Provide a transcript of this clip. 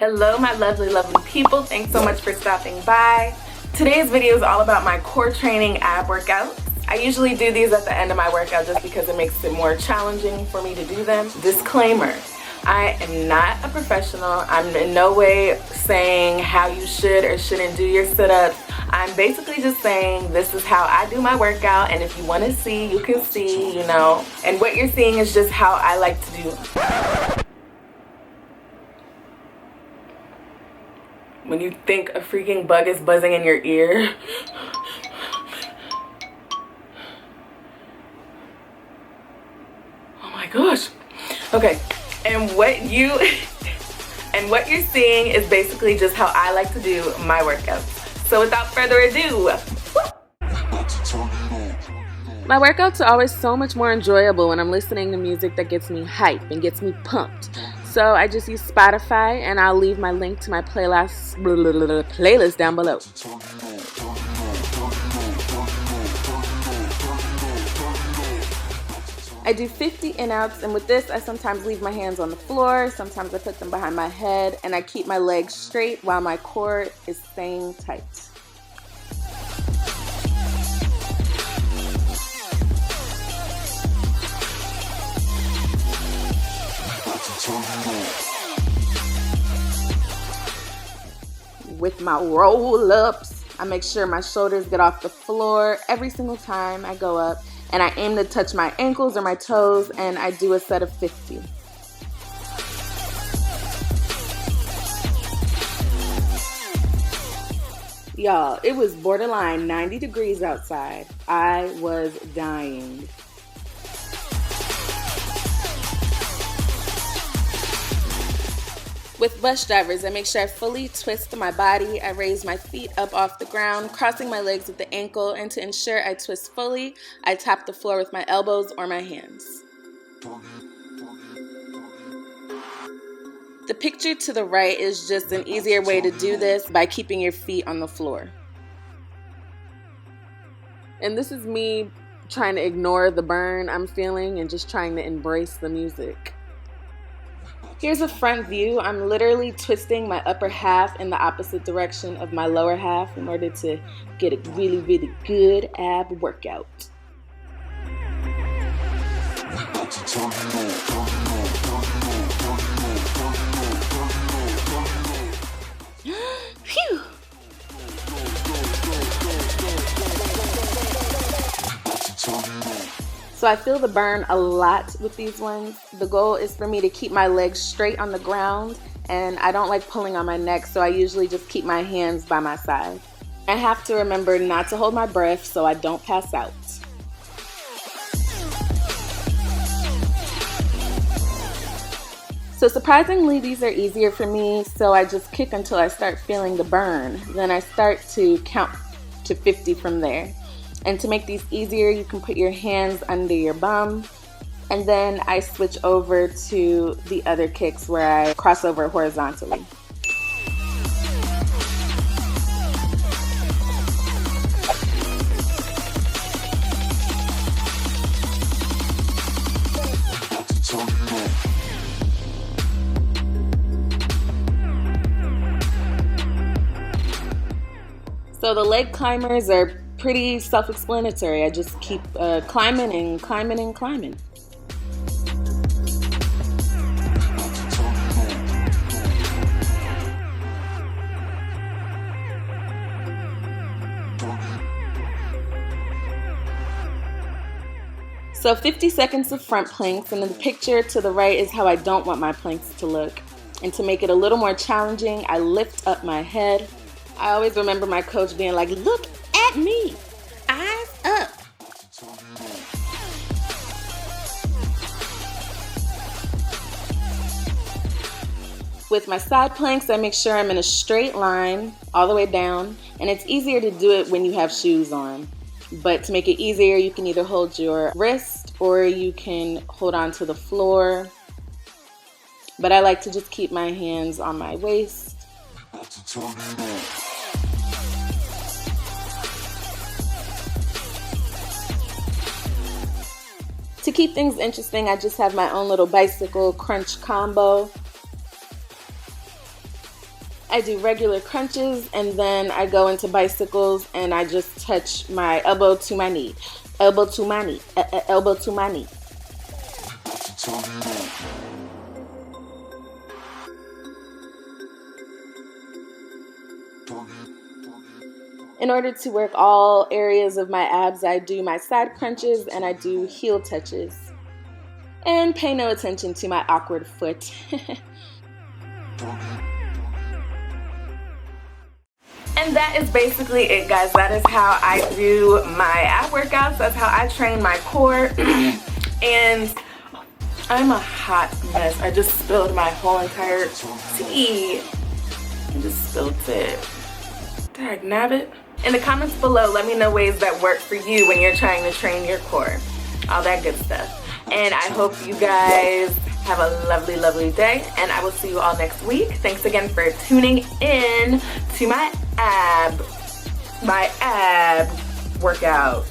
Hello my lovely people, thanks so much for stopping by. Today's video is all about my core training ab workouts. I usually do these at the end of my workout just because it makes it more challenging for me to do them. Disclaimer, I am not a professional. I'm in no way saying how you should or shouldn't do your sit-ups. I'm basically just saying this is how I do my workout, and if you want to see, you can see, you know. And what you're seeing is just how I like to do them. When you think a freaking bug is buzzing in your ear. Oh my gosh. Okay, and what you're seeing is basically just how I like to do my workouts. So without further ado, my workouts are always so much more enjoyable when I'm listening to music that gets me hyped and gets me pumped. So I just use Spotify, and I'll leave my link to my playlist down below. I do 50 in-outs, and with this I sometimes leave my hands on the floor, sometimes I put them behind my head, and I keep my legs straight while my core is staying tight. With my roll-ups, I make sure my shoulders get off the floor every single time I go up, and I aim to touch my ankles or my toes, and I do a set of 50. Y'all, it was borderline 90 degrees outside. I was dying. With bus drivers, I make sure I fully twist my body. I raise my feet up off the ground, crossing my legs at the ankle, and to ensure I twist fully, I tap the floor with my elbows or my hands. The picture to the right is just an easier way to do this by keeping your feet on the floor. And this is me trying to ignore the burn I'm feeling and just trying to embrace the music. Here's a front view. I'm literally twisting my upper half in the opposite direction of my lower half in order to get a really, really good ab workout. Phew! So I feel the burn a lot with these ones. The goal is for me to keep my legs straight on the ground, and I don't like pulling on my neck, so I usually just keep my hands by my side. I have to remember not to hold my breath so I don't pass out. So surprisingly, these are easier for me, so I just kick until I start feeling the burn. Then I start to count to 50 from there. And to make these easier, you can put your hands under your bum. And then I switch over to the other kicks where I cross over horizontally. So the leg climbers are pretty self-explanatory. I just keep climbing and climbing and climbing. So 50 seconds of front planks, and then the picture to the right is how I don't want my planks to look. And to make it a little more challenging, I lift up my head. I always remember my coach being like, "Look at me, eyes up." With my side planks, I make sure I'm in a straight line all the way down, and it's easier to do it when you have shoes on. But to make it easier, you can either hold your wrist or you can hold on to the floor. But I like to just keep my hands on my waist. To keep things interesting, I just have my own little bicycle crunch combo. I do regular crunches, and then I go into bicycles and I just touch my elbow to my knee. Elbow to my knee. Elbow to my knee. In order to work all areas of my abs, I do my side crunches and I do heel touches. And pay no attention to my awkward foot. And that is basically it, guys. That is how I do my ab workouts. That's how I train my core. And I'm a hot mess. I just spilled my whole entire tea. I just spilled it. Dag nabbit. In the comments below, let me know ways that work for you when you're trying to train your core. All that good stuff. And I hope you guys have a lovely, lovely day. And I will see you all next week. Thanks again for tuning in to my ab workout.